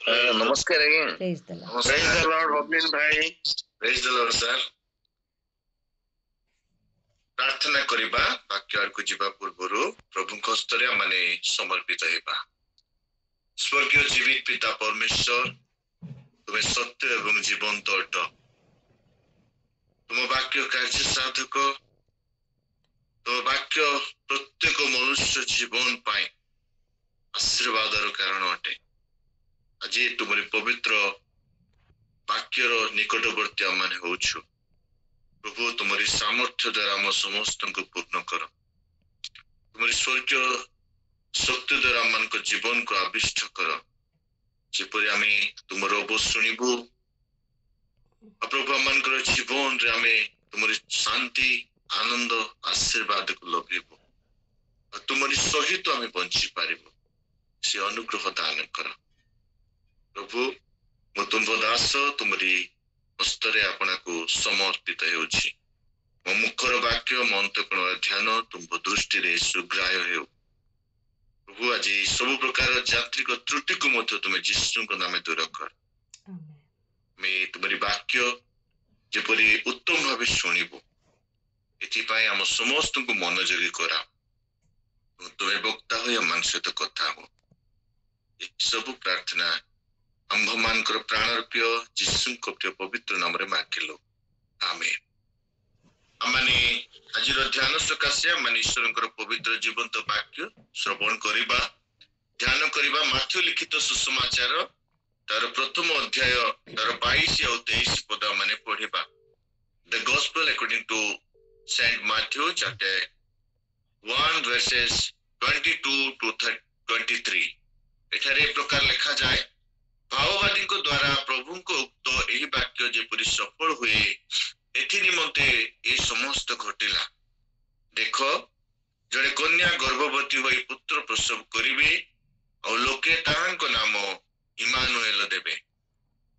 ନମସ୍କାର ଆଜ୍ଞା। ପ୍ରେଜ୍ ଦ ଲର୍ଡ। ପ୍ରେଜ୍ ଦ ଲର୍ଡ ରବିନ ଭାଇ। ପ୍ରେଜ୍ ଦ ଲର୍ଡ ସାର୍। ପ୍ରାର୍ଥନା କରିବା ବାକ୍ୟ ଆଡ଼କୁ ଯିବା ପୂର୍ବରୁ ପ୍ରଭୁଙ୍କ ହସ୍ତରେ ଆମେ ସମର୍ପିତ ହେବା। ସ୍ୱର୍ଗୀୟ ଜୀବିତ ପିତା ପରମେଶ୍ୱର, ତୁମେ ସତ୍ୟ ଏବଂ ଜୀବନ୍ତ ଅଟ। ତୁମ ବାକ୍ୟ କାର୍ଯ୍ୟ ସାଧକ, ତୁମ ବାକ୍ୟ ପ୍ରତ୍ୟେକ ମନୁଷ୍ୟ ଜୀବନ ପାଇଁ ଆଶୀର୍ବାଦର କାରଣ ଅଟେ। ଆଜି ତୁମରି ପବିତ୍ର ବାକ୍ୟର ନିକଟବର୍ତ୍ତୀ ଆମେ ହେଉଛୁ। ପ୍ରଭୁ ତୁମରି ସାମର୍ଥ୍ୟ ଦ୍ୱାରା ଆମ ସମସ୍ତଙ୍କୁ ପୂର୍ଣ୍ଣ କର। ତୁମରି ସ୍ୱର୍ଗୀୟ ଶକ୍ତି ଦ୍ୱାରା ଆମମାନଙ୍କ ଜୀବନକୁ ଆବିଷ୍ଟ କର, ଯେପରି ଆମେ ତୁମର ଅବୋଧ ଶୁଣିବୁ। ପ୍ରଭୁ ଆମମାନଙ୍କର ଜୀବନରେ ଆମେ ତୁମରି ଶାନ୍ତି, ଆନନ୍ଦ, ଆଶୀର୍ବାଦକୁ ଲଭିବୁ ଆଉ ତୁମରି ସହିତ ଆମେ ବଞ୍ଚି ପାରିବୁ। ସେ ଅନୁଗ୍ରହ ଦାନ କର ପ୍ରଭୁ। ମୁଁ ତୁମ୍ଭ ଦାସ ତୁମରି ହସ୍ତରେ ଆପଣଙ୍କୁ ସମର୍ପିତ ହେଉଛି। ମୋ ମୁଖର ବାକ୍ୟ, ମୋ ଅନ୍ତଃକରଣର ଧ୍ୟାନ ତୁମ୍ଭ ଦୃଷ୍ଟିରେ ସୁଗ୍ରାହ୍ୟ ହେଉ। ପ୍ରଭୁ ଆଜି ସବୁ ପ୍ରକାର ଯାନ୍ତ୍ରିକ ତ୍ରୁଟିକୁ ମଧ୍ୟ ତୁମେ ଯୀଶୁଙ୍କ ନାମେ ଦୂର କର। ଆମେ ତୁମରି ବାକ୍ୟ ଯେପରି ଉତ୍ତମ ଭାବେ ଶୁଣିବୁ, ଏଥିପାଇଁ ଆମ ସମସ୍ତଙ୍କୁ ମନୋଯୋଗୀ କରା। ତୁମେ ବକ୍ତା ହୋଇ ଆମ ସହିତ କଥା ହବ। ଏସବୁ ପ୍ରାର୍ଥନା ଆମ୍ଭମାନଙ୍କର ପ୍ରାଣର ପ୍ରିୟ ଯୀଶୁଙ୍କ ପ୍ରିୟ ପବିତ୍ର ନାମରେ ମାଗିଲୁ, ଆମେନ୍। ଆମମାନେ ଆଜିର ଧ୍ୟାନ ସକାଶେ ଆମମାନେ ଈଶ୍ୱରଙ୍କର ପବିତ୍ର ଜୀବନ୍ତ ବାକ୍ୟ ଶ୍ରବଣ କରିବା, ଧ୍ୟାନ କରିବା। ମାଥ୍ୟୁ ଲିଖିତ ସୁସମାଚାର ତାର ପ୍ରଥମ ଅଧ୍ୟାୟ ତାର 22 ଆଉ 23 ପଦ ମାନେ ପଢିବା। The Gospel according to Saint Matthew chapter 1 verses 22 to 23। ଏଠାରେ ଏ ପ୍ରକାର ଲେଖାଯାଏ, ଭାବବାଦୀଙ୍କ ଦ୍ୱାରା ପ୍ରଭୁଙ୍କ ଉକ୍ତ ଏହି ବାକ୍ୟ ଯେପରି ସଫଳ ହୁଏ, ଏଥି ନିମନ୍ତେ ଏ ସମସ୍ତ ଘଟିଲା। ଦେଖ, ଜଣେ କନ୍ୟା ଗର୍ଭବତୀ ହୋଇ ପୁତ୍ର ପ୍ରସବ କରିବେ ଆଉ ଲୋକେ ତାହାଙ୍କ ନାମ ଇମାନୁଏଲ ଦେବେ।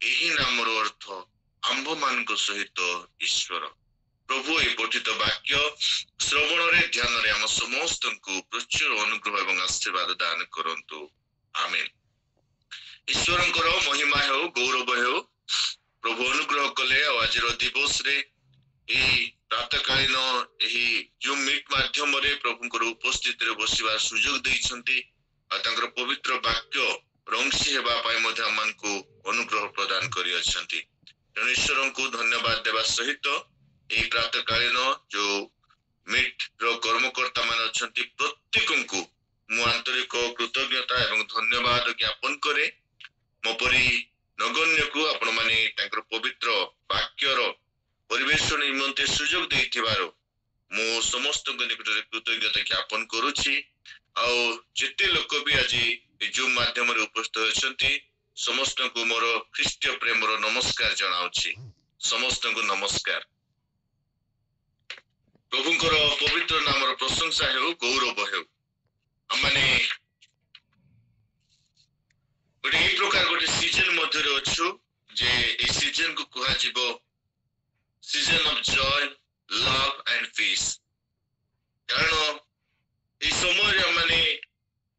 ଏହି ନାମର ଅର୍ଥ ଆମ୍ଭମାନଙ୍କ ସହିତ ଈଶ୍ୱର। ପ୍ରଭୁ ଏ ପଠିତ ବାକ୍ୟ ଶ୍ରବଣରେ, ଧ୍ୟାନରେ ଆମ ସମସ୍ତଙ୍କୁ ପ୍ରଚୁର ଅନୁଗ୍ରହ ଏବଂ ଆଶୀର୍ବାଦ ଦାନ କରନ୍ତୁ, ଆମେନ୍। ଈଶ୍ୱରଙ୍କର ମହିମା ହେଉ, ଗୌରବ ହେଉ। ପ୍ରଭୁ ଅନୁଗ୍ରହ କଲେ ଆଉ ଆଜିର ଦିବସରେ ଏହି ପ୍ରାତଃକାଳୀନ ଏହି ଜୁମ୍ ମିଟ୍ ମାଧ୍ୟମରେ ପ୍ରଭୁଙ୍କର ଉପସ୍ଥିତିରେ ବସିବାର ସୁଯୋଗ ଦେଇଛନ୍ତି ଆଉ ତାଙ୍କର ପବିତ୍ର ବାକ୍ୟ ରଂଶୀ ହେବା ପାଇଁ ମଧ୍ୟ ଆମମାନଙ୍କୁ ଅନୁଗ୍ରହ ପ୍ରଦାନ କରିଅଛନ୍ତି। ତେଣୁ ଈଶ୍ୱରଙ୍କୁ ଧନ୍ୟବାଦ ଦେବା ସହିତ ଏହି ପ୍ରାତଃକାଳୀନ ଯୋଉ ମିଟ୍ ର କର୍ମକର୍ତ୍ତା ମାନେ ଅଛନ୍ତି, ପ୍ରତ୍ୟେକଙ୍କୁ ମୁଁ ଆନ୍ତରିକ କୃତଜ୍ଞତା ଏବଂ ଧନ୍ୟବାଦ ଜ୍ଞାପନ କରେ। ମୋ ପରି ନଗଣ୍ୟକୁ ଆପଣ ମାନେ ତାଙ୍କର ପବିତ୍ର ବାକ୍ୟର ପରିବେଷଣ ନିମନ୍ତେ ସୁଯୋଗ ଦେଇଥିବାରୁ ମୁଁ ସମସ୍ତଙ୍କ ନିକଟରେ କୃତଜ୍ଞତା ଜ୍ଞାପନ କରୁଛି। ଆଉ ଯେତେ ଲୋକ ବି ଆଜି ଜୁମ୍ ମାଧ୍ୟମରେ ଉପସ୍ଥିତ ଅଛନ୍ତି, ସମସ୍ତଙ୍କୁ ମୋର ଖ୍ରୀଷ୍ଟୀୟ ପ୍ରେମର ନମସ୍କାର ଜଣାଉଛି। ସମସ୍ତଙ୍କୁ ନମସ୍କାର। ପ୍ରଭୁଙ୍କର ପବିତ୍ର ନାମର ପ୍ରଶଂସା ହେଉ, ଗୌରବ ହେଉ। ଆମମାନେ ଗୋଟେ ଏଇ ପ୍ରକାର ଗୋଟେ ସିଜନ ମଧ୍ୟରେ ଅଛୁ ଯେ এই ସିଜନକୁ କୁହାଯିବ season of joy, love and peace. କାରଣ এই ସମୟରେ ଆମମାନେ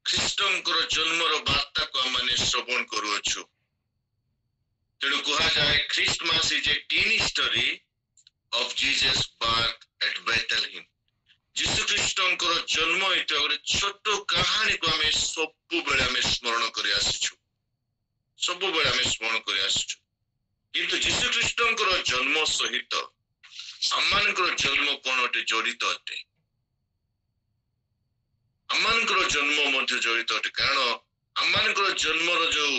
ଖ୍ରୀଷ୍ଟଙ୍କର ଜନ୍ମର ବାର୍ତ୍ତାକୁ ଆମମାନେ ଶ୍ରବଣ କରୁଅଛୁ। ତେଣୁ କୁହାଯାଏ Christmas is a tiny story of Jesus birth at Bethlehem. ଯୀଶୁ ଖ୍ରୀଷ୍ଟଙ୍କର ଜନ୍ମ ହେଇଥିବା ଗୋଟେ ଛୋଟ କାହାଣୀକୁ ଆମେ ସବୁବେଳେ ଆମେ ସ୍ମରଣ କରି ଆସିଛୁ, ସବୁବେଳେ ଆମେ ସ୍ମରଣ କରି ଆସିଛୁ। କିନ୍ତୁ ଯୀଶୁ ଖ୍ରୀଷ୍ଟଙ୍କର ଜନ୍ମ ସହିତ ଆମମାନଙ୍କର ଜନ୍ମ କଣ ଅଟେ? ଜଡ଼ିତ ଅଟେ। ଆମମାନଙ୍କର ଜନ୍ମ ମଧ୍ୟ ଜଡ଼ିତ ଅଟେ। କାରଣ ଆମମାନଙ୍କର ଜନ୍ମର ଯୋଉ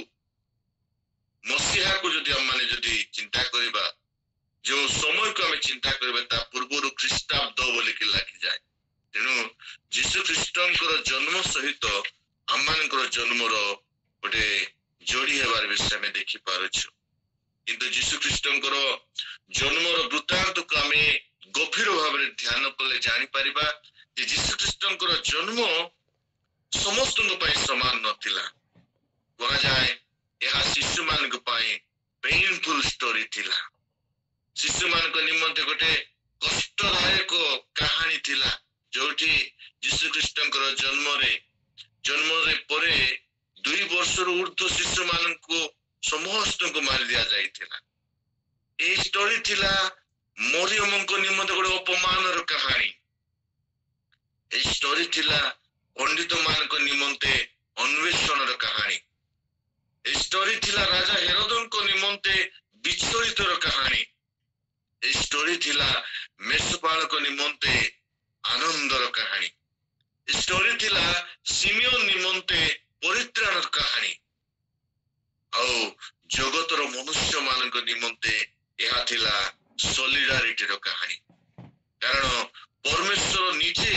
ମସିହାକୁ ଯଦି ଆମମାନେ ଯଦି ଚିନ୍ତା କରିବା, ଯୋଉ ସମୟକୁ ଆମେ ଚିନ୍ତା କରିବା, ତା ପୂର୍ବରୁ ଖ୍ରୀଷ୍ଟାବ୍ଦ ବୋଲିକି ଲାଗିଯାଏ। ତେଣୁ ଯୀଶୁ ଖ୍ରୀଷ୍ଟଙ୍କର ଜନ୍ମ ସହିତ ଆମମାନଙ୍କର ଜନ୍ମର ଗୋଟେ ଯୋଡ଼ି ହେବାର ବିଷୟ ଆମେ ଦେଖିପାରୁଛୁ। କିନ୍ତୁ ଯୀଶୁ ଖ୍ରୀଷ୍ଟଙ୍କର ଜନ୍ମର ବୃତ୍ତାନ୍ତକୁ ଆମେ ଗଭୀର ଭାବରେ ଧ୍ୟାନ କଲେ ଜାଣିପାରିବା ଯେ ଯୀଶୁ ଖ୍ରୀଷ୍ଟଙ୍କର ଜନ୍ମ ସମସ୍ତଙ୍କ ପାଇଁ ସମାନ ନଥିଲା। କୁହାଯାଏ ଏହା ଶିଶୁମାନଙ୍କ ପାଇଁ ପେନଫୁଲ ଷ୍ଟୋରି ଥିଲା। ଶିଶୁମାନଙ୍କ ନିମନ୍ତେ ଗୋଟେ କଷ୍ଟଦାୟକ କାହାଣୀ ଥିଲା, ଯୋଉଠି ଯୀଶୁ ଖ୍ରୀଷ୍ଟଙ୍କର ଜନ୍ମରେ ପରେ 2 ବର୍ଷରୁ ଉର୍ଦ୍ଧ୍ୱ ଶିଶୁମାନଙ୍କୁ ସମସ୍ତଙ୍କୁ ମାରି ଦିଆଯାଇଥିଲା। ଏଇ ଷ୍ଟୋରି ଥିଲା ମରିୟମଙ୍କ ନିମନ୍ତେ ଗୋଟେ ଅପମାନର କାହାଣୀ। ଏଇ ଷ୍ଟୋରି ଥିଲା ପଣ୍ଡିତ ମାନଙ୍କ ନିମନ୍ତେ ଅନ୍ୱେଷଣର କାହାଣୀ। ଏଇ ଷ୍ଟୋରି ଥିଲା ରାଜା ହେରୋଦଙ୍କ ନିମନ୍ତେ ବିଚଳିତର କାହାଣୀ। ଏଇ ଷ୍ଟୋରି ଥିଲା ମେଷପାଳକ ନିମନ୍ତେ ଆନନ୍ଦର କାହାଣୀ। ଏଇ ଷ୍ଟୋରି ଥିଲା ସିମିଓନ ନିମନ୍ତେ ପରିତ୍ରାଣର କାହାଣୀ। ଆଉ ଜଗତର ମନୁଷ୍ୟ ମାନଙ୍କ ନିମନ୍ତେ ଏହା ଥିଲା ସଲିଡାରିଟିର କାହାଣୀ। କାରଣ ପରମେଶ୍ୱର ନିଜେ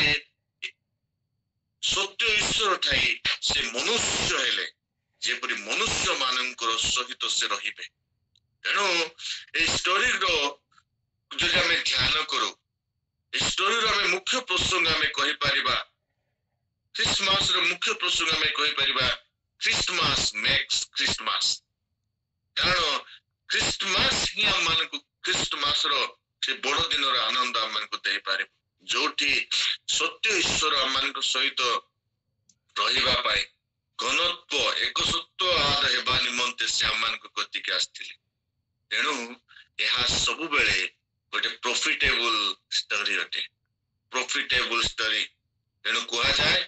ସତ୍ୟ ଈଶ୍ୱର ଥାଇ ସେ ମନୁଷ୍ୟ ହେଲେ, ଯେପରି ମନୁଷ୍ୟ ମାନଙ୍କର ସହିତ ସେ ରହିବେ। ତେଣୁ এই ଷ୍ଟୋରିର ଯଦି ଆମେ ଧ୍ୟାନ କରୁ, এই ଷ୍ଟୋରିର ଆମେ ମୁଖ୍ୟ ପ୍ରସଙ୍ଗ ଆମେ କହିପାରିବା, ଖ୍ରୀଷ୍ଟମାସର ମୁଖ୍ୟ ପ୍ରସଙ୍ଗ ଆମେ କହିପାରିବା ଖ୍ରୀଷ୍ଟମାସ ମେକ୍ସ ଖ୍ରୀଷ୍ଟମାସ। କାରଣ ଖ୍ରୀଷ୍ଟମାସ ହିଁ ଆମମାନଙ୍କୁ ଖ୍ରୀଷ୍ଟମାସର ସେ ବଡ ଦିନର ଆନନ୍ଦ ଆମମାନଙ୍କୁ ଦେଇପାରିବ, ଯୋଉଠି ସତ୍ୟ ଈଶ୍ୱର ଆମମାନଙ୍କ ସହିତ ରହିବା ପାଇଁ ଘନତ୍ଵ ଏକସତ୍ଵ ଆଦ ହେବା ନିମନ୍ତେ ସେ ଆମମାନଙ୍କ କତିକି ଆସିଥିଲେ। ତେଣୁ ଏହା ସବୁବେଳେ ଗୋଟେ ପ୍ରଫିଟେବୁଲ ଷ୍ଟୋରି ଅଟେ, ପ୍ରଫିଟେବୁଲ ଷ୍ଟୋରି। ତେଣୁ କୁହାଯାଏ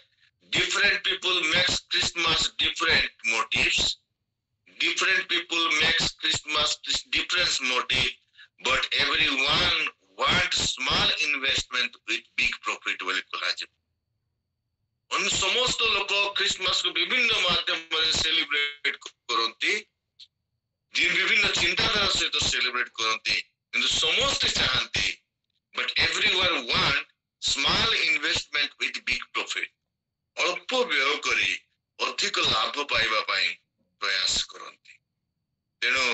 different people makes Christmas different motives, different people makes Christmas different motive, but everyone wants small investment with big profit ବୋଲି କୁହାଯିବ। ସମସ୍ତ ଲୋକ ଖ୍ରୀଷ୍ଟମାସକୁ ବିଭିନ୍ନ ମାଧ୍ୟମରେ ସେଲିବ୍ରେଟ କରନ୍ତି, ବିଭିନ୍ନ ଚିନ୍ତାଧାରା ସହିତ ସେଲିବ୍ରେଟ କରନ୍ତି, କିନ୍ତୁ ସମସ୍ତେ ଚାହାନ୍ତି but everyone want small investment with big profit, ଅଳ୍ପ ବ୍ୟୟ କରି ଅଧିକ ଲାଭ ପାଇବା ପାଇଁ ପ୍ରୟାସ କରନ୍ତି। ତେଣୁ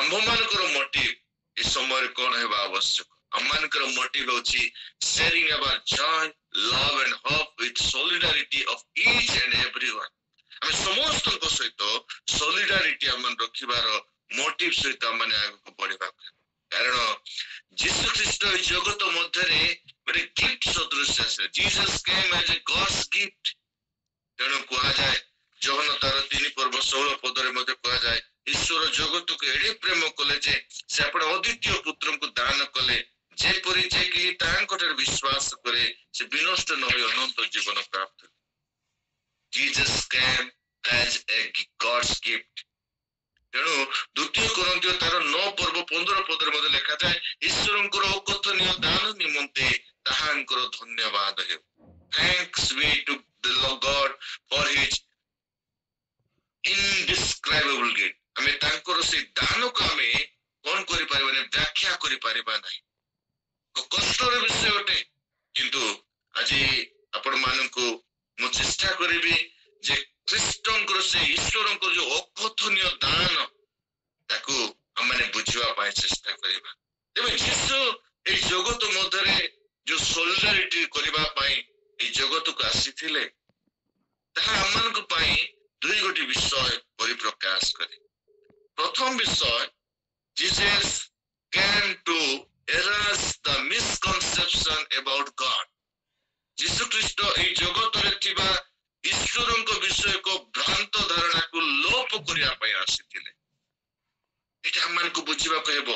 ଆମ୍ଭମାନଙ୍କର ମୋଟିଭ ଏ ସମୟରେ କଣ ହେବା ଆବଶ୍ୟକ? ଆମମାନଙ୍କର ମୋଟିଭ ହେଉଛି sharing our joy, love and hope with solidarity of each and everyone। ଆମେ ସମସ୍ତଙ୍କ ସହିତ solidarity ଆମେ ରଖିବାର ମୋଟିଭ ସହିତ ଆମେ ଆଗକୁ ବଢିବାକୁ। କାରଣ ଯୀଶୁ ଖ୍ରୀଷ୍ଟ ଏ ଜଗତ ମଧ୍ୟରେ ଗୋଟେ ଗିଫ୍ଟ ସଦୃଶ ଆସିଲେ। Jesus came as a God's gift। ତେଣୁ କୁହାଯାଏ ଯୋହନ ତାର 3:16 ମଧ୍ୟ କୁହାଯାଏ ଈଶ୍ୱର ଜଗତକୁ ଏଡ଼େ ପ୍ରେମ କଲେ ଯେ ସେ ଆପଣ ଅଦ୍ୱିତୀୟ ପୁତ୍ରଙ୍କୁ ଦାନ କଲେ, ଯେପରି ଯେ କି ତାଙ୍କଠାରେ ବିଶ୍ୱାସ କରେ ସେ ବିନଷ୍ଟ ନ ହୋଇ ଅନନ୍ତ ଜୀବନ ପ୍ରାପ୍ତ। Jesus came as a God's gift। ତେଣୁ ଦ୍ୱିତୀୟ କୋରିନ୍ଥୀୟ ତାର 9:15 ମଧ୍ୟ ଲେଖାଯାଏ ଈଶ୍ୱରଙ୍କର ଅକଥନୀୟ ଦାନ ନିମନ୍ତେ ତାହାଙ୍କର ଧନ୍ୟବାଦ ହେଉ। Thanks be to the God for his indescribable gift। ଆମେ ତାଙ୍କର ସେଇ ଦାନକୁ ଆମେ କଣ କରିପାରିବାନି, ବ୍ୟାଖ୍ୟା କରିପାରିବା ନାହିଁ। କଷ୍ଟର ବିଷୟ ଅଟେ, କିନ୍ତୁ ଆଜି ଆପଣ ମାନଙ୍କୁ ମୁଁ ଚେଷ୍ଟା କରିବି ଯେ ଖ୍ରୀଷ୍ଟଙ୍କର ସେ ଈଶ୍ୱରଙ୍କର ଯୋଉ ଅକଥନୀୟ ଦାନ ତାକୁ ଆମେ ବୁଝିବା ପାଇଁ ଚେଷ୍ଟା କରିବା। ତେବେ ଯୀଶୁ ଏଇ ଜଗତ ମଧ୍ୟରେ ଯୋଉ ସଲିଡାରିଟି କରିବା ପାଇଁ ଏଇ ଜଗତକୁ ଆସିଥିଲେ, ତାହା ଆମମାନଙ୍କ ପାଇଁ ଦୁଇଗୋଟି ବିଷୟ ପରିପ୍ରକାଶ କରେ। ପ୍ରଥମ ବିଷୟ, Jesus came to erase the misconception about God। ଯୀଶୁ ଖ୍ରୀଷ୍ଟ ଏଇ ଜଗତରେ ଥିବା ଈଶ୍ୱରଙ୍କ ବିଷୟକ ଭ୍ରାନ୍ତ ଧାରଣାକୁ ଲୋପ କରିବା ପାଇଁ ଆସିଥିଲେ। ଏଇଟା ଆମମାନଙ୍କୁ ବୁଝିବାକୁ ହେବ।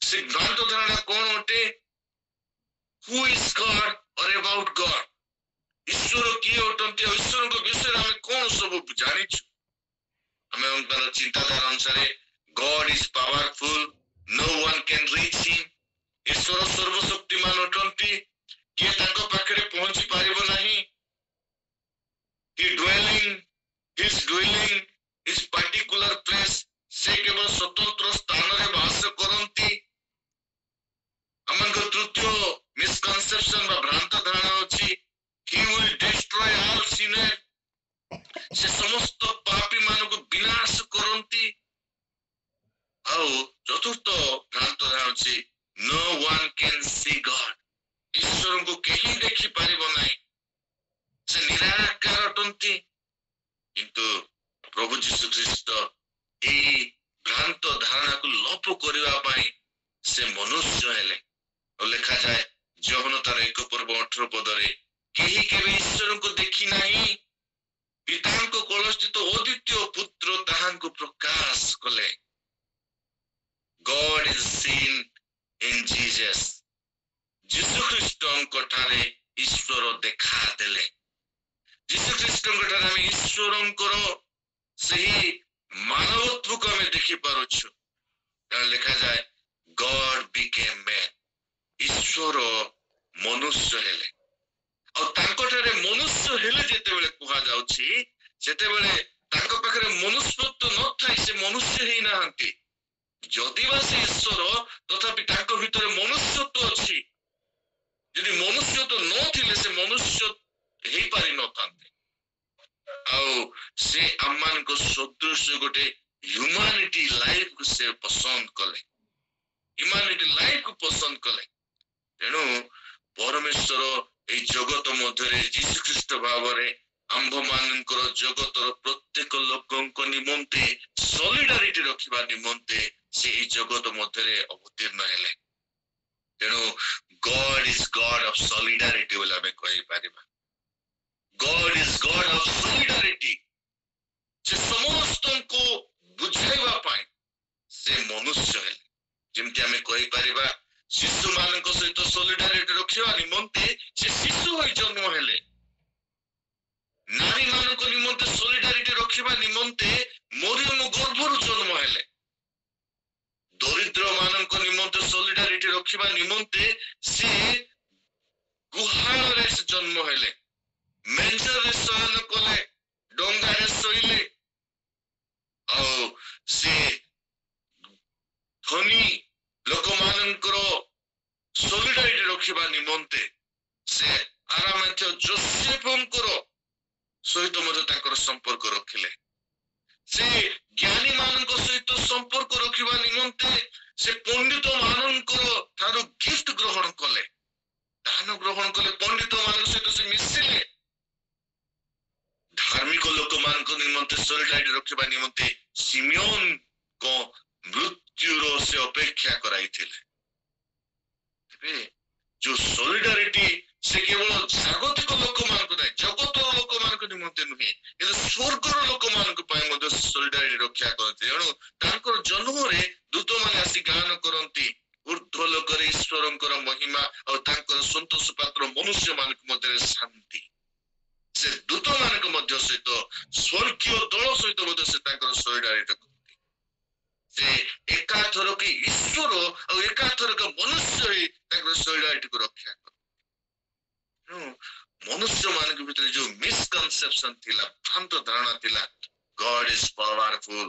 ସେ ଭ୍ରାନ୍ତ ଧାରଣା କଣ ଅଟେ? Who is God or about God? ଈଶ୍ୱର କିଏ ଅଟନ୍ତି, ଈଶ୍ୱରଙ୍କ ବିଷୟରେ ଆମେ କଣ ସବୁ ଜାଣିଛୁ? ଆମେ ତାର ଚିନ୍ତାଧାରା ଅନୁସାରେ God is powerful, no one can reach him। ଈଶ୍ୱର ସର୍ବଶକ୍ତିମାନ ଅଟନ୍ତି, କିଏ ତାଙ୍କ ପାଖରେ ପହଞ୍ଚି ପାରିବ ନାହିଁ। His dwelling is particular place। ସେ କେବଳ ସ୍ୱତନ୍ତ୍ର ସ୍ଥାନରେ ବାସ କରନ୍ତି। ଆମଙ୍କ ତୃତୀୟ ମିସକନସେପସନ ବା ଭ୍ରାନ୍ତ ଧାରଣା ଅଛି he will destroy all sinners। ସେ ସମସ୍ତ ପାପୀ ମାନଙ୍କୁ ବିନାଶ କରନ୍ତି। ଆଉ ଚତୁର୍ଥ ଭ୍ରାନ୍ତ ଧାରଣା ଅଛି no one can see God। ଈଶ୍ୱରଙ୍କୁ କେହି ଦେଖିପାରିବ ନାହିଁ, ସେ ନିରାକାର ଅଟନ୍ତି। କିନ୍ତୁ ପ୍ରଭୁ ଯୀଶୁ ଖ୍ରୀଷ୍ଟ ଏଇ ଭ୍ରାନ୍ତ ଧାରଣାକୁ ଲୋପ କରିବା ପାଇଁ ସେ ମନୁଷ୍ୟ ହେଲେ। ଲେଖାଯାଏ ଯୋହନ ତାର 1:18 କେହି କେବେ ଈଶ୍ୱରଙ୍କୁ ଦେଖି ନାହିଁ, ପିତାଙ୍କ କୋଳସ୍ଥିତ ଅଦ୍ୱିତୀୟ ପୁତ୍ର को प्रकाश कले God is seen in Jesus जीसु ख्रीष्टଙ୍କ ଠାରେ ଈଶ୍ୱର ଦେଖା ଦେଲେ ଯୀଶୁ ଖ୍ରୀଷ୍ଟଙ୍କ ଠାରେ ଆମେ ଈଶ୍ୱରଙ୍କର ସେହି ମାନବତ୍ୱକୁ ଆମେ ଦେଖି ପାରୁଛୁ କାରଣ ଲେଖାଯାଏ ଗଡ୍ ବିକେମ୍ ମ୍ୟାନ୍ ଈଶ୍ୱର ମନୁଷ୍ୟ ହେଲେ ଆଉ ତାଙ୍କଠାରେ ମନୁଷ୍ୟ ହେଲେ ଯେତେବେଳେ କୁହାଯାଉଛି ସେତେବେଳେ ତାଙ୍କ ପାଖରେ ମନୁଷ୍ୟତ୍ୱ ନଥାଇ ସେ ମନୁଷ୍ୟ ହେଇନାହାନ୍ତି ଯଦି ବା ସେ ଈଶ୍ୱର ତଥାପି ତାଙ୍କ ଭିତରେ ମନୁଷ୍ୟତ୍ୱ ଅଛି ଯଦି ମନୁଷ୍ୟତ୍ୱ ନଥିଲେ ସେ ମନୁଷ୍ୟ ହେଇପାରି ନଥାନ୍ତେ ଆଉ ସେ ଆମମାନଙ୍କ ସଦୃଶ ଗୋଟେ ହ୍ୟୁମାନିଟି ଲାଇଫକୁ ସେ ପସନ୍ଦ କଲେ ହ୍ୟୁମାନିଟି ଲାଇଫକୁ ପସନ୍ଦ କଲେ ତେଣୁ ପରମେଶ୍ୱର ଏଇ ଜଗତ ମଧ୍ୟରେ ଯୀଶୁ ଖ୍ରୀଷ୍ଟ ଭାବରେ ଆମ୍ଭମାନଙ୍କର ଜଗତର ପ୍ରତ୍ୟେକ ଲୋକଙ୍କ ନିମନ୍ତେ ସଲିଡାରିଟି ରଖିବା ନିମନ୍ତେ ସେ ଏଇ ଜଗତ ମଧ୍ୟରେ ଅବତୀର୍ଣ୍ଣ ହେଲେ ତେଣୁ ଗଡ୍ ଇଜ ଗଡ୍ ଅଫ ସଲିଡାରିଟି ବୋଲି ଆମେ କହିପାରିବା ଗଡ୍ ଇଜ ଗଡ୍ ଅଫ ସଲିଡାରିଟି ସେ ସମସ୍ତଙ୍କୁ ବୁଝାଇବା ପାଇଁ ସେ ମନୁଷ୍ୟ ହେଲେ ଯେମିତି ଆମେ କହିପାରିବା ଶିଶୁମାନଙ୍କ ସହିତ ସଲିଡାରିଟି ରଖିବା ନିମନ୍ତେ ସେ ଶିଶୁ ହୋଇ ଜନ୍ମ ହେଲେ ନାରୀମାନଙ୍କ ନିମନ୍ତେ ସଲିଡାରିଟି ରଖିବା ନିମନ୍ତେ ମରିୟମ ଗର୍ଭରୁ ଜନ୍ମ ହେଲେ ଦରିଦ୍ର ମାନଙ୍କ ନିମନ୍ତେ ସଲିଡାରିଟି ରଖିବା ନିମନ୍ତେ ସେ ଗୁହାଳରେ ସେ ଜନ୍ମ ହେଲେ ମେଞ୍ଜରରେ ଶୟନ କଲେ ଡଙ୍ଗାରେ ଶୋଇଲେ ଆଉ ସେ ଧନୀ ଲୋକମାନଙ୍କର ସଲିଡାରିଟି ରଖିବା ନିମନ୍ତେ ସେ ଆରାମାଥ୍ୟ ଯୋସେଫଙ୍କର ସହିତ ମଧ୍ୟ ତାଙ୍କର ସମ୍ପର୍କ ରଖିଲେ ସେ ଜ୍ଞାନୀ ମାନଙ୍କ ସହିତ ସମ୍ପର୍କ ରଖିବା ନିମନ୍ତେ ସେ ପଣ୍ଡିତ ମାନଙ୍କର ଠାରୁ ଗିଫ୍ଟ ଗ୍ରହଣ କଲେ ଦାନ ଗ୍ରହଣ କଲେ ପଣ୍ଡିତ ମାନଙ୍କ ସହିତ ସେ ମିଶିଲେ ଧାର୍ମିକ ଲୋକମାନଙ୍କ ନିମନ୍ତେ ସଲିଡାରିଟି ରଖିବା ନିମନ୍ତେ ସିମିଓନଙ୍କ ମୃତ୍ୟୁର ସେ ଅପେକ୍ଷା କରାଇଥିଲେ ଯୋଉ ସଲିଡାରିଟି ସେ କେବଳ ଜାଗତିକ ଲୋକମାନଙ୍କୁ ନାହିଁ ଜଗତର ଲୋକମାନଙ୍କ ନିମନ୍ତେ ନୁହେଁ କିନ୍ତୁ ସ୍ୱର୍ଗର ଲୋକମାନଙ୍କ ପାଇଁ ମଧ୍ୟ ସଲିଡାରିଟି ରକ୍ଷା କରନ୍ତି ତେଣୁ ତାଙ୍କର ଜନ୍ମରେ ଦୂତମାନେ ଆସି ଗାନ କରନ୍ତି ଊର୍ଦ୍ଧ୍ୱ ଲୋକରେ ଈଶ୍ୱରଙ୍କର ମହିମା ଆଉ ତାଙ୍କର ସନ୍ତୋଷ ପାତ୍ର ମନୁଷ୍ୟ ମାନଙ୍କ ମଧ୍ୟରେ ଶାନ୍ତି ସେ ଦୂତମାନଙ୍କ ମଧ୍ୟ ସହିତ ସ୍ୱର୍ଗୀୟ ଦଳ ସହିତ ମଧ୍ୟ ସେ ତାଙ୍କର ସଲିଡାରିଟି କରନ୍ତି ସେ ଏକାଥରକେ ଈଶ୍ୱର ଆଉ ଏକାଥରକେ ମନୁଷ୍ୟ ହେଇ ତାଙ୍କର ସଲିଡାରିଟିକୁ ରକ୍ଷା କରନ୍ତି ମନୁଷ୍ୟ ମାନଙ୍କ ଭିତରେ ଯୋଉ ମିସକନସେପସନ ଥିଲା ଭ୍ରାନ୍ତ ଧାରଣା ଥିଲା ଗଡ୍ ଇଜ ପାୱାରଫୁଲ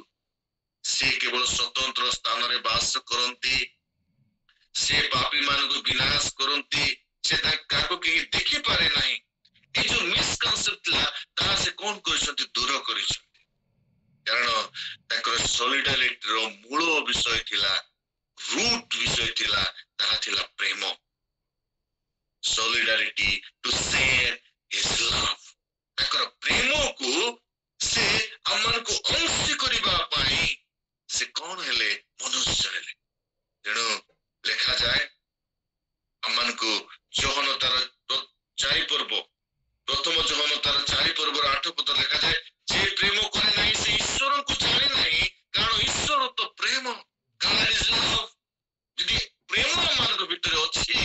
ସେ କେବଳ ସ୍ୱତନ୍ତ୍ର ସ୍ଥାନରେ ବାସ କରନ୍ତି ସେ ପାପୀ ମାନଙ୍କୁ ବିନାଶ କରନ୍ତି ସେ ତାଙ୍କୁ କେହି ଦେଖିପାରେ ନାହିଁ ଏଇ ଯୋଉ ମିସକନସେପ୍ଟ ଥିଲା ତାହା ସେ କଣ କରିଛନ୍ତି ଦୂର କରିଛନ୍ତି କାରଣ ତାଙ୍କର ସଲିଡାରିଟିର ମୂଳ ବିଷୟ ଥିଲା ରୁଟ୍ ବିଷୟ ଥିଲା ତାହା ଥିଲା ପ୍ରେମ solidarity to share his love ତାଙ୍କର ପ୍ରେମକୁ ସେ ଆମମାନଙ୍କୁ ଅଂଶୀ କରିବା ପାଇଁ ସେ କଣ ହେଲେ ମନୁଷ୍ୟ ହେଲେ ତେଣୁ ଲେଖାଯାଏ ଆମମାନଙ୍କୁ ଯୋହନ ତାର 4 ପର୍ବ ପ୍ରଥମ ଯୋହନ ତାର 4 ପର୍ବର 8 ପଦ ଲେଖାଯାଏ ଯେ ପ୍ରେମ କରେ ନାହିଁ ସେ ଈଶ୍ୱରଙ୍କୁ ଜାଣେ ନାହିଁ କାରଣ ଈଶ୍ୱର ତ ପ୍ରେମ God is love ଯଦି ପ୍ରେମ ଆମମାନଙ୍କ ଭିତରେ ଅଛି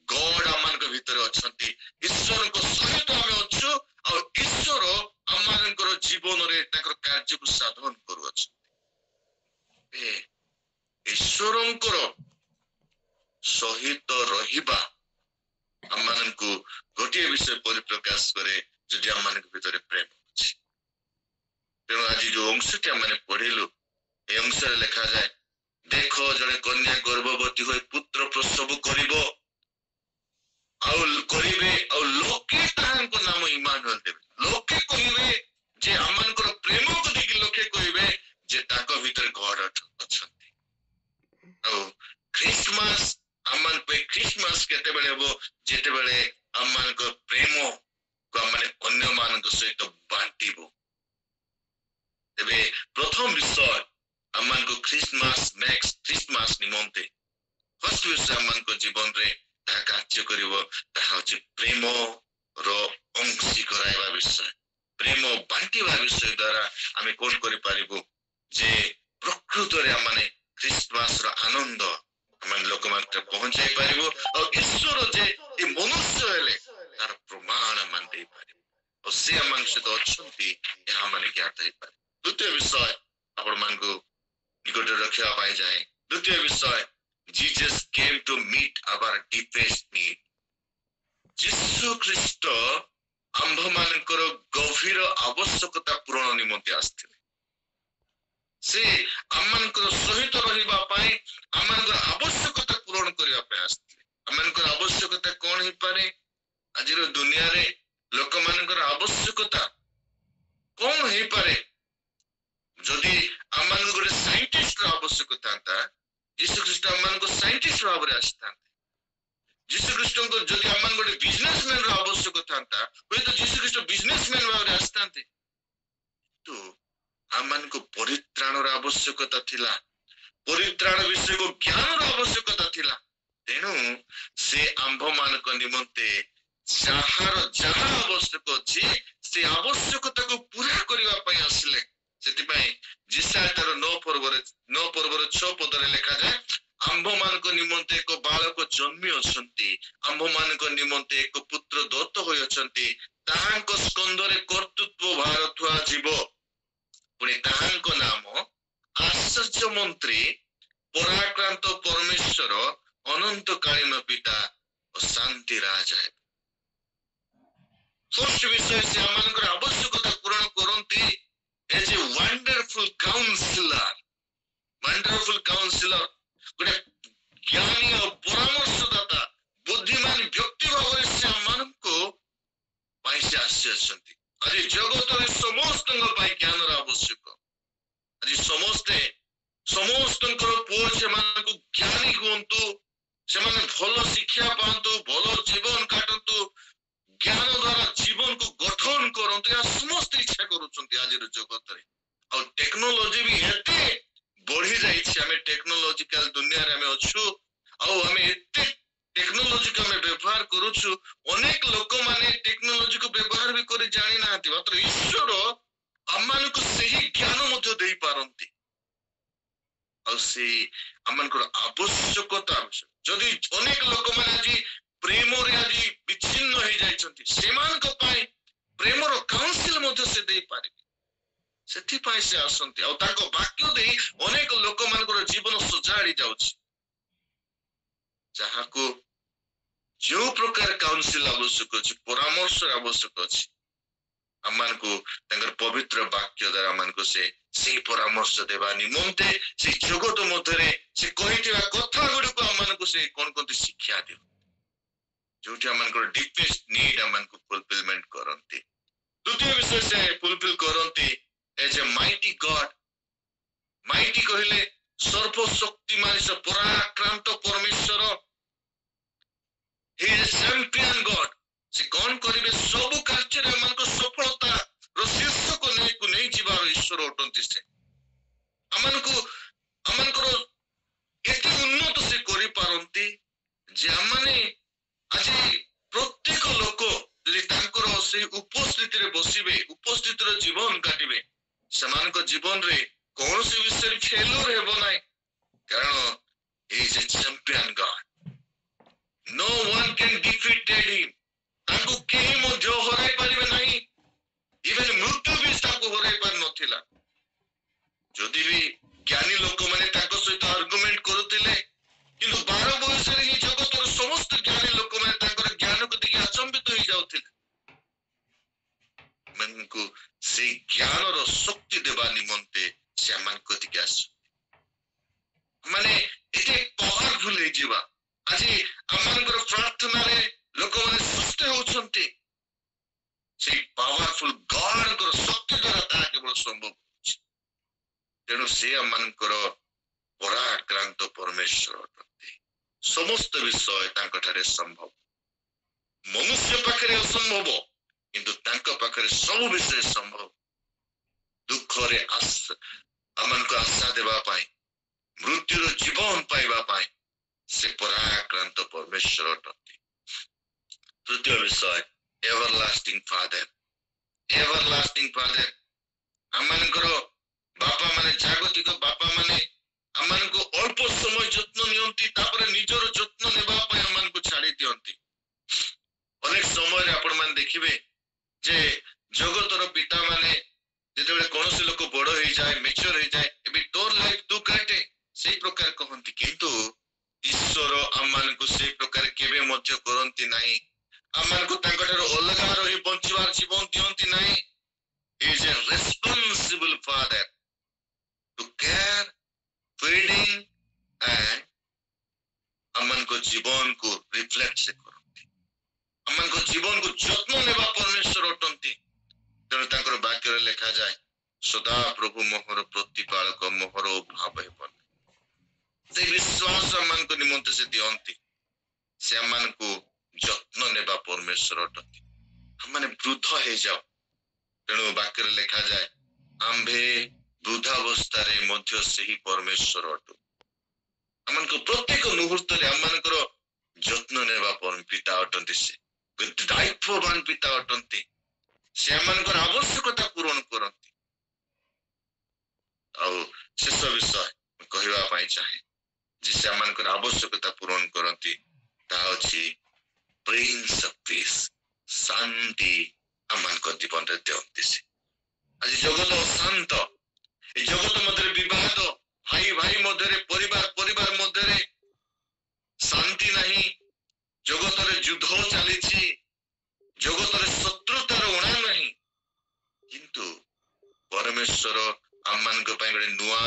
ଗଡ୍ ଆମମାନଙ୍କ ଭିତରେ ଅଛନ୍ତି ଈଶ୍ୱରଙ୍କ ସହିତ ଆମେ ଅଛୁ ଆଉ ଈଶ୍ୱର ଆମମାନଙ୍କର ଜୀବନରେ ତାଙ୍କର କାର୍ଯ୍ୟକୁ ସାଧନ କରୁଅଛନ୍ତି ଈଶ୍ୱରଙ୍କର ସହିତ ରହିବା ଆମମାନଙ୍କୁ ଗୋଟିଏ ବିଷୟ ପରିପ୍ରକାଶ କରେ ଯଦି ଆମମାନଙ୍କ ଭିତରେ ପ୍ରେମ ଅଛି ତେଣୁ ଆଜି ଯୋଉ ଅଂଶଟି ଆମେ ପଢିଲୁ ଏ ଅଂଶରେ ଲେଖାଯାଏ ଦେଖ ଜଣେ କନ୍ୟା ଗର୍ଭବତୀ ହୋଇ ପୁତ୍ର ପ୍ରସବ କରିବ ଆଉ କରିବେ ଆଉ ଲୋକେ ତାହାଙ୍କ ନାମ ଇମାନୁଏଲ ଦେବେ ଲୋକେ କହିବେ ଯେ ଆମମାନଙ୍କର ପ୍ରେମକୁ ଦେଖି ଲୋକେ କହିବେ ଯେ ତାଙ୍କ ଭିତରେ ଗଡ୍ ଅଛନ୍ତି ଆଉ ଖ୍ରୀଷ୍ଟମାସ ଆମମାନଙ୍କ ପାଇଁ ଖ୍ରୀଷ୍ଟମାସ କେତେବେଳେ ହେବ ଯେତେବେଳେ ଆମମାନଙ୍କ ପ୍ରେମକୁ ଆମେ ଅନ୍ୟମାନଙ୍କ ସହିତ ବାଣ୍ଟିବୁ ତେବେ ପ୍ରଥମ ବିଷୟ ଆମମାନଙ୍କୁ ଖ୍ରୀଷ୍ଟମାସ ନିମନ୍ତେ ଫାର୍ଷ୍ଟ ବିଷୟ ଆମମାନଙ୍କ ଜୀବନରେ ତାହା କାର୍ଯ୍ୟ କରିବ ତାହା ହଉଛି ପ୍ରେମର ଅଂଶୀ କରାଇବା ବିଷୟ ପ୍ରେମ ବାଣ୍ଟିବା ବିଷୟ ଦ୍ୱାରା ଆମେ କଣ କରିପାରିବୁ ଯେ ପ୍ରକୃତରେ ଆମେ ଖ୍ରୀଷ୍ଟମାସ ର ଆନନ୍ଦ ଆମେ ଲୋକମାନଙ୍କୁ ପହଞ୍ଚାଇ ପାରିବ ଆଉ ଈଶ୍ୱର ଯେ ଏ ମନୁଷ୍ୟ ହେଲେ ତାର ପ୍ରମାଣ ଆମେ ଦେଇପାରିବ ଆଉ ସେ ଆମମାନଙ୍କ ସହିତ ଅଛନ୍ତି ଏହା ଆମେ ଜ୍ଞାତ ହେଇପାରେ। ଦ୍ୱିତୀୟ ବିଷୟ ଆପଣମାନଙ୍କୁ ନିକଟରେ ରଖିବା ପାଇଁ ଯାଏ। ଦ୍ୱିତୀୟ ବିଷୟ, Jesus came to meet our deepest need. ଯୀଶୁ ଖ୍ରୀଷ୍ଟ ଆମ୍ଭମାନଙ୍କର ଗଭୀର ଆବଶ୍ୟକତା ପୂରଣ ନିମନ୍ତେ ଆସିଥିଲେ। ସେ ଆମମାନଙ୍କର ସହିତ ରହିବା ପାଇଁ ଆମମାନଙ୍କର ଆବଶ୍ୟକତା ପୂରଣ କରିବା ପାଇଁ ଆସିଥିଲେ। ଆମମାନଙ୍କର ଆବଶ୍ୟକତା କଣ ହେଇପାରେ? ଆଜିର ଦୁନିଆରେ ଲୋକମାନଙ୍କର ଆବଶ୍ୟକତା କଣ ହେଇପାରେ? ଯଦି ଆମମାନଙ୍କୁ ଗୋଟେ ସାଇଣ୍ଟିଷ୍ଟର ଆବଶ୍ୟକତା ଥାନ୍ତା, ଯୀଶୁ ଖ୍ରୀଷ୍ଟ ଆମମାନଙ୍କୁ ସାଇଣ୍ଟିଷ୍ଟ ଭାବରେ ଆସିଥାନ୍ତେ। ଯୀଶୁ ଖ୍ରୀଷ୍ଟଙ୍କ ଯଦି ଆମମାନଙ୍କୁ ଗୋଟେ ବିଜନେସମ୍ୟାନ ର ଆବଶ୍ୟକ ଥାନ୍ତା, ହୁଏତ ଯୀଶୁ ଖ୍ରୀଷ୍ଟ ବିଜନେସମ୍ୟାନ ଭାବରେ ଆସିଥାନ୍ତେ। କିନ୍ତୁ ଆମମାନଙ୍କୁ ପରିତ୍ରାଣର ଆବଶ୍ୟକତା ଥିଲା, ପରିତ୍ରାଣ ବିଷୟକୁ ଜ୍ଞାନର ଆବଶ୍ୟକତା ଥିଲା। ତେଣୁ ସେ ଆମ୍ଭମାନଙ୍କ ନିମନ୍ତେ ଯାହା ଆବଶ୍ୟକ ଅଛି ସେ ଆବଶ୍ୟକତାକୁ ପୁରା କରିବା ପାଇଁ ଆସିଲେ। ସେଥିପାଇଁ ଯିଶାୟ ତାର 9:6 ଲେଖାଯାଏ, ଆମ୍ଭମାନଙ୍କ ନିମନ୍ତେ ଏକ ବାଳକ ଜନ୍ମି ଅଛନ୍ତି, ଆମ୍ଭମାନଙ୍କ ନିମନ୍ତେ ଏକ ପୁତ୍ର ଦତ୍ତ ହୋଇଅଛନ୍ତି, ତାହାଙ୍କ ସ୍କନ୍ଧରେ କର୍ତ୍ତୃତ୍ୱ ଭାର ଥୁଆଯିବ। ପୁଣି ତାହାଙ୍କ ନାମ ଆଶ୍ଚର୍ଯ୍ୟ ମନ୍ତ୍ରୀ, ପରାକ୍ରାନ୍ତ ପରମେଶ୍ୱର, ଅନନ୍ତକାଳୀନ ପିତା ଓ ଶାନ୍ତି ରାଜା। ଫାର୍ଷ୍ଟ ବିଷୟ, ସେ ଆମମାନଙ୍କର ଆବଶ୍ୟକତା ପୂରଣ କରନ୍ତି ଏଜ ଏ ୱାଣ୍ଡରଫୁଲ କାଉନସିଲର। ୱାଣ୍ଡରଫୁଲ କାଉନସିଲର, ଗୋଟେ ଜ୍ଞାନୀ ଓ ପରାମର୍ଶଦାତା, ବୁଦ୍ଧିମାନ ବ୍ୟକ୍ତି ଭାବରେ ସେ ଆମମାନଙ୍କୁ ପାଇଁ ସେ ଆସିଅଛନ୍ତି। ଆଜି ଜଗତରେ ସମସ୍ତଙ୍କ ପାଇଁ ଜ୍ଞାନର ଆବଶ୍ୟକ। ଆଜି ସମସ୍ତଙ୍କର ପୁଅ ସେମାନଙ୍କୁ ଜ୍ଞାନୀ ହୁଅନ୍ତୁ, ସେମାନେ ଭଲ ଶିକ୍ଷା ପାଆନ୍ତୁ, ଭଲ ଜୀବନ କାଟନ୍ତୁ, ଜ୍ଞାନ ଦ୍ୱାରା ଜୀବନକୁ ଗଠନ କରନ୍ତୁ, ଏହା ସମସ୍ତେ ଇଚ୍ଛା କରୁଛନ୍ତି ଆଜିର ଜଗତରେ। ଆଉ ଟେକ୍ନୋଲୋଜି ବି ଏତେ ବଢି ଯାଇଛି, ଆମେ ଟେକ୍ନୋଲୋଜିକାଲ ଦୁନିଆରେ ଆମେ ଅଛୁ, ଆଉ ଆମେ ଏତେ ଟେକ୍ନୋଲୋଜିକୁ ଆମେ ବ୍ୟବହାର କରୁଛୁ। ଅନେକ ଲୋକମାନେ ଟେକ୍ନୋଲୋଜିକୁ ବ୍ୟବହାର ବି କରି ଜାଣିନାହାନ୍ତି, ମାତ୍ର ଈଶ୍ୱର ଆମମାନଙ୍କୁ ସେହି ଜ୍ଞାନ ମଧ୍ୟ ଦେଇପାରନ୍ତି। ଆଉ ସେ ଆମମାନଙ୍କର ଆବଶ୍ୟକତା, ଯଦି ଅନେକ ଲୋକମାନେ ଆଜି ପ୍ରେମରେ ଆଜି ବିଚ୍ଛିନ୍ନ ହେଇଯାଇଛନ୍ତି, ସେମାନଙ୍କ ପାଇଁ ପ୍ରେମର କାଉନସିଲ ମଧ୍ୟ ସେ ଦେଇପାରିବେ। ସେଥିପାଇଁ ସେ ଆସନ୍ତି, ଆଉ ତାଙ୍କ ବାକ୍ୟ ଦେଇ ଅନେକ ଲୋକମାନଙ୍କର ଜୀବନ ସଜାଡ଼ି ଯାଉଛି। ଯାହାକୁ ଯେଉଁ ପ୍ରକାର କାଉନସିଲ ଆବଶ୍ୟକ ଅଛି, ପରାମର୍ଶର ଆବଶ୍ୟକ ଅଛି, ଆମମାନଙ୍କୁ ତାଙ୍କର ପବିତ୍ର ବାକ୍ୟ ଦ୍ୱାରା ଆମମାନଙ୍କୁ ସେଇ ପରାମର୍ଶ ଦେବା ନିମନ୍ତେ ସେଇ ଜଗତ ମଧ୍ୟରେ ସେ କହିଥିବା କଥା ଗୁଡ଼ିକୁ ଆମମାନଙ୍କୁ ସେ କଣ କହନ୍ତି ଶିକ୍ଷା ଦେବ, ଯୋଉଠି ଆମମାନଙ୍କର ଡିପେଷ୍ଟ ନିଡ୍ ଆମମାନଙ୍କୁ ଫୁଲଫିଲମେଣ୍ଟ କରନ୍ତି। ଦ୍ୱିତୀୟ ବିଷୟ, ସେ ଫୁଲଫିଲ କରନ୍ତି ଏଜ ଏ ମାଇଟି ଗଡ। ମାଇଟି କହିଲେ ସର୍ବଶକ୍ତିମାନ, ପରାକ୍ରାନ୍ତ ପରମେଶ୍ୱର। He is a champion God. ସେ କଣ କରିବେ? ସବୁ କାର୍ଯ୍ୟରେ ଆମମାନଙ୍କ ସଫଳତାର ଶୀର୍ଷକୁ ନେଇ ଯିବାର ଈଶ୍ୱର ଅଟନ୍ତି। ସେ ଆମମାନଙ୍କର ଏତେ ଉନ୍ନତ ସେ କରିପାରନ୍ତି ଯେ ଆମମାନେ ଆଜି ପ୍ରତ୍ୟେକ ଲୋକ ଯଦି ତାଙ୍କର ସେଇ ଉପସ୍ଥିତିରେ ବସିବେ, ଉପସ୍ଥିତିର ଜୀବନ କାଟିବେ, ସେମାନଙ୍କ ଜୀବନରେ କୌଣସି ବିଷୟରେ ଫେଲୁର ହେବ ନାହିଁ, କାରଣ he is a champion God. No one can defeat him. ତାଙ୍କୁ କେହି ମଧ୍ୟ ହରାଇ ପାରିବେ ନାହିଁ। ଇଭେନ ମୃତ୍ୟୁ ବି ତାଙ୍କୁ ହରାଇ ପାରି ନଥିଲା। ଯଦି ବି ଜ୍ଞାନୀ ଲୋକମାନେ ତାଙ୍କ ସହିତ ଆର୍ଗୁମେଣ୍ଟ କରୁଥିଲେ, କିନ୍ତୁ 12 ବୟସରେ ହିଁ ଜଗତର ସମସ୍ତ ଜ୍ଞାନୀ ଲୋକମାନେ ତାଙ୍କର ଜ୍ଞାନକୁ ଦେଖି ଆଚମ୍ବିତ ହେଇଯାଉଥିଲେ। ଏମାନଙ୍କୁ ସେଇ ଜ୍ଞାନର ଶକ୍ତି ଦେବା ନିମନ୍ତେ ସେମାନଙ୍କ କତିକି ଆସୁ, ମାନେ ଏତେ ପାୱାରଫୁଲ ହେଇଯିବା। ଆଜି ଆମମାନଙ୍କର ପ୍ରାର୍ଥନାରେ ଲୋକମାନେ ସୁସ୍ଥ ହେଉଛନ୍ତି, ସେଇ ପାୱାରଫୁଲ ଗଡଙ୍କର ଶକ୍ତି ଦ୍ୱାରା ତାହା କେବଳ ସମ୍ଭବ ହେଉଛି। ତେଣୁ ସେ ଆମମାନଙ୍କର ପରାକ୍ରାନ୍ତ ପରମେଶ୍ୱର ଅଟନ୍ତି। ସମସ୍ତ ବିଷୟ ତାଙ୍କ ଠାରେ ସମ୍ଭବ। ମନୁଷ୍ୟ ପାଖରେ ଅସମ୍ଭବ, କିନ୍ତୁ ତାଙ୍କ ପାଖରେ ସବୁ ବିଷୟ ସମ୍ଭବ। ଦୁଃଖରେ ଆମମାନଙ୍କୁ ଆଶା ଦେବା ପାଇଁ, ମୃତ୍ୟୁର ଜୀବନ ପାଇବା ପାଇଁ ସେ ପରାକ୍ରାନ୍ତ ପରମେଶ୍ୱର ଅଟନ୍ତି। ତୃତୀୟ ବିଷୟ, ଏଭରଲାଷ୍ଟିଂ ଫାଦର। ଏଭରଲାଷ୍ଟିଂ ଫାଦର, ଆମମାନଙ୍କର ବାପା ମାନେ ଜାଗତିକ କୌଣସି ଲୋକ ବଡ ହେଇଯାଏ, ମେଚୁର ହେଇଯାଏ, ଏବେ ତୋର ଲାଇଫ ତୁ କାଟେ, ସେଇ ପ୍ରକାର କହନ୍ତି। କିନ୍ତୁ ଈଶ୍ୱର ଆମମାନଙ୍କୁ ସେଇ ପ୍ରକାର କେବେ ମଧ୍ୟ କରନ୍ତି ନାହିଁ। ଆମମାନଙ୍କୁ ତାଙ୍କଠାରୁ ଅଲଗା ରହି ବଞ୍ଚିବାର ଜୀବନ ଦିଅନ୍ତି ନାହିଁ। He is a responsible father to care, feeding and ଆମମାନଙ୍କ ଜୀବନକୁ ରିଫ୍ଲେକ୍ଟ ସେ କରନ୍ତି। ଆମମାନଙ୍କ ଜୀବନକୁ ଯତ୍ନ ନେବା ପରମେଶ୍ୱର ଅଟନ୍ତି। ତେଣୁ ତାଙ୍କର ବାକ୍ୟରେ ଲେଖାଯାଏ, ସଦା ପ୍ରଭୁ ମୋହର ପ୍ରତିପାଳକ, ମୋହର ଅଭାବ ହେବନି। ସେ ବିଶ୍ୱାସ ଆମମାନଙ୍କ ନିମନ୍ତେ ସେ ଦିଅନ୍ତି। ସେ ଆମମାନଙ୍କୁ ଯତ୍ନ ନେବା ପରମେଶ୍ୱର ଅଟନ୍ତି। ଆମମାନେ ବୃଦ୍ଧ ହେଇଯାଉ, ତେଣୁ ବାକ୍ୟରେ ଲେଖାଯାଏ, ଆମ୍ଭେ ବୃଦ୍ଧାବସ୍ଥାରେ ମଧ୍ୟ ସେହି ପରମେଶ୍ୱର ଅଟୁ। ଆମମାନଙ୍କ ପ୍ରତ୍ୟେକ ମୁହୂର୍ତ୍ତରେ ଆମମାନଙ୍କର ଯତ୍ନ ନେବା ପିତା ଅଟନ୍ତି। ସେ ଦାୟିତ୍ୱବାନ ପିତା ଅଟନ୍ତି। ସେ ଆମମାନଙ୍କର ଆବଶ୍ୟକତା ପୂରଣ କରନ୍ତି। ଆଉ ଶେଷ ବିଷୟ କହିବା ପାଇଁ ଚାହେଁ ଯେ ସେ ଆମମାନଙ୍କର ଆବଶ୍ୟକତା ପୂରଣ କରନ୍ତି, ତାହା ଅଛି ପ୍ରିନ୍ସ ଅଫ ପିସ୍, ଶାନ୍ତି ଆମମାନଙ୍କ ଜୀବନରେ ଦିଅନ୍ତି। ସେ ଆଜି ଜଗତ ଅଶାନ୍ତ, ଏ ଜଗତ ମଧ୍ୟରେ ବିବାଦ, ଭାଇ ଭାଇ ମଧ୍ୟରେ, ପରିବାର ମଧ୍ୟରେ ଶାନ୍ତି ନାହିଁ। ଜଗତରେ ଯୁଦ୍ଧ ଚାଲିଛି, ଜଗତରେ ଶତ୍ରୁତାର ଉଣା ନାହିଁ। କିନ୍ତୁ ପରମେଶ୍ୱର ଆମମାନଙ୍କ ପାଇଁ ଗୋଟେ ନୂଆ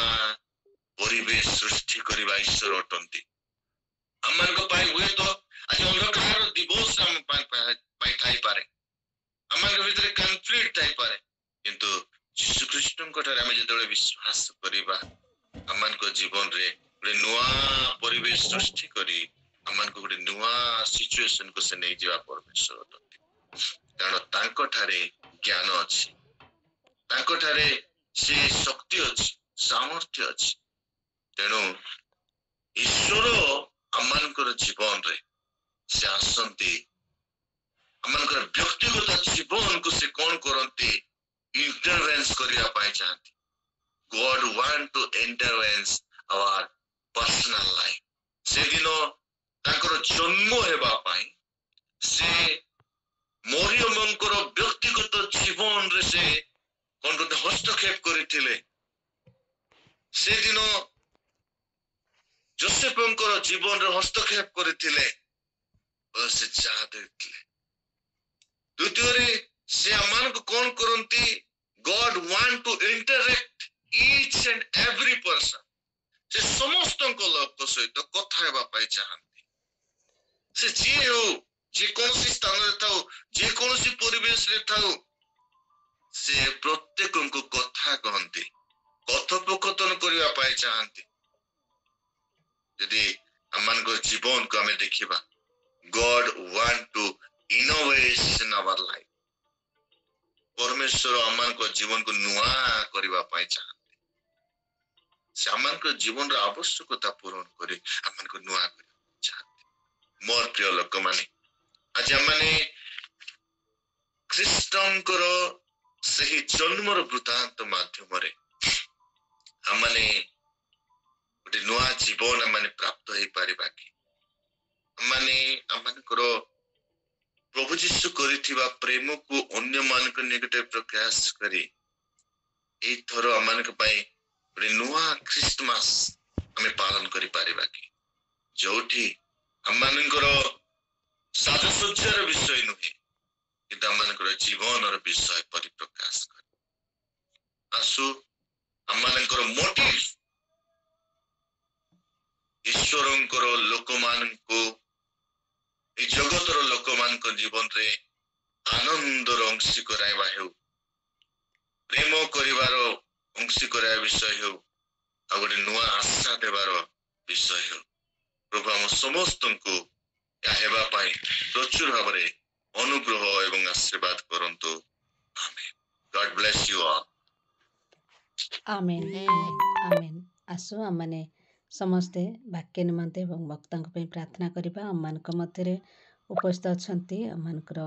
ପରିବେଶ ସୃଷ୍ଟି କରିବା ଈଶ୍ୱର ଅଟନ୍ତି। ଆମମାନଙ୍କ ପାଇଁ ହୁଏତ ଆଜି ଅନ୍ଧକାର ଦିବସ ଆମ ପାଇଁ ଥାଇପାରେ, ଆମମାନଙ୍କ ଭିତରେ କନଫ୍ଲିକ୍ଟ ଥାଇପାରେ, କିନ୍ତୁ ଯୀଶୁ ଖ୍ରୀଷ୍ଟଙ୍କ ଠାରେ ଆମେ ଯେତେବେଳେ ବିଶ୍ୱାସ କରିବା, ଆମମାନଙ୍କ ଜୀବନରେ ଗୋଟେ ନୂଆ ପରିବେଶ ସୃଷ୍ଟି କରି ଆମମାନଙ୍କୁ ଗୋଟେ ନୂଆ ସିଚୁଏସନକୁ ସେ ନେଇଯିବା ପରମେଶ୍ୱର ଅଟନ୍ତି। କାରଣ ତାଙ୍କ ଠାରେ ଜ୍ଞାନ ଅଛି, ତାଙ୍କ ଠାରେ ସେ ଶକ୍ତି ଅଛି, ସାମର୍ଥ୍ୟ ଅଛି। ତେଣୁ ଈଶ୍ୱର ଆମମାନଙ୍କର ଜୀବନରେ ସେ ଆସନ୍ତି, ଆମମାନଙ୍କର ବ୍ୟକ୍ତିଗତ ଜୀବନକୁ ସେ କଣ କରନ୍ତି, ଇଣ୍ଟରଭେନ୍ସ କରିବା ପାଇଁ ଚାହାନ୍ତି। God want to intervene our personal life। ସେଦିନ ତାଙ୍କର ଜନ୍ମ ହେବା ପାଇଁ ସେ ମରିୟମଙ୍କର ବ୍ୟକ୍ତିଗତ ଜୀବନରେ ସେ କଣ ଗୋଟେ ହସ୍ତକ୍ଷେପ କରିଥିଲେ। ସେଦିନ ଯୋସେଫଙ୍କର ଜୀବନରେ ହସ୍ତକ୍ଷେପ କରିଥିଲେ, ସେ ଯାହା ଦେଇଥିଲେ। ଦ୍ୱିତୀୟରେ ସେ ଆମମାନଙ୍କୁ କଣ କରନ୍ତି, God want to interact each and every person। ସେ ସମସ୍ତଙ୍କ ଲୋକ ସହିତ କଥା ହେବା ପାଇଁ ଚାହାନ୍ତି। ସେ ଯିଏ ହଉ, ଯେକୌଣସି ସ୍ଥାନରେ ଥାଉ, ଯେକୌଣସି ପରିବେଶରେ ଥାଉ, ସେ ପ୍ରତ୍ୟେକଙ୍କୁ କଥା କହନ୍ତି, କଥୋପକଥନ କରିବା ପାଇଁ ଚାହାନ୍ତି। ଯଦି ଆମମାନଙ୍କ ଜୀବନକୁ ଆମେ ଦେଖିବା, God want to innovate in our life। ପରମେଶ୍ୱର ଆମମାନଙ୍କ ଜୀବନକୁ ନୂଆ କରିବା ପାଇଁ ଚାହାନ୍ତି। ସେ ଆମମାନଙ୍କ ଜୀବନର ଆବଶ୍ୟକତା ପୂରଣ କରି ଆମମାନଙ୍କୁ ନୂଆ କରିବା ପାଇଁ ଚାହାନ୍ତି। ମୋର ପ୍ରିୟ ଲୋକମାନେ, ଆଜି ଆମମାନେ ଖ୍ରୀଷ୍ଟଙ୍କର ସେହି ଜନ୍ମର ବୃତ୍ତାନ୍ତ ମାଧ୍ୟମରେ ଆମମାନେ ଗୋଟେ ନୂଆ ଜୀବନ ଆମମାନେ ପ୍ରାପ୍ତ ହେଇପାରିବା କି? ଆମମାନଙ୍କର ପ୍ରଭୁ ଯୀଶୁ କରିଥିବା ପ୍ରେମକୁ ଅନ୍ୟମାନଙ୍କ ନିକଟରେ ପ୍ରକାଶ କରି ଏଇଥର ଆମମାନଙ୍କ ପାଇଁ ଗୋଟେ ନୂଆ ଖ୍ରୀଷ୍ଟମାସ ଆମେ ପାଳନ କରିପାରିବା କି? ଯୋଉଠି ଆମମାନଙ୍କର ସାଜସଜ୍ଜାର ବିଷୟ ନୁହେଁ, କିନ୍ତୁ ଆମମାନଙ୍କର ଜୀବନର ବିଷୟ ପରିପ୍ରକାଶ କରେ। ଆସୁ ଆମମାନଙ୍କର ମୋଟିଭ ଈଶ୍ୱରଙ୍କର ଲୋକମାନଙ୍କୁ, ଏ ଜଗତର ଲୋକମାନଙ୍କ ଜୀବନରେ ଆନନ୍ଦର ଅଂଶୀ କରାଇବା ହେଉ, ପ୍ରେମ କରିବାର ଅଂଶୀ କରାଇବା ବିଷୟ ହେଉ, ଆଉ ଗୋଟେ ନୂଆ ଆଶା ଦେବାର ବିଷୟ ହେଉ, ପ୍ରଭୁ ଆମ ସମସ୍ତଙ୍କୁ ଏହା ହେବା ପାଇଁ ପ୍ରଚୁର ଭାବରେ ଅନୁଗ୍ରହ ଏବଂ ଆଶୀର୍ବାଦ କରନ୍ତୁ। ଆମେନ୍। God bless you all। ଆମେନ୍, ଆମେନ୍, ଆମେନ୍। ଆସୁ ଆମମାନେ ସମସ୍ତେ ବାକ୍ୟ ନିମନ୍ତେ ଏବଂ ବକ୍ତାଙ୍କ ପାଇଁ ପ୍ରାର୍ଥନା କରିବା। ଆମମାନଙ୍କ ମଧ୍ୟରେ ଉପସ୍ଥିତ ଅଛନ୍ତି ଆମମାନଙ୍କର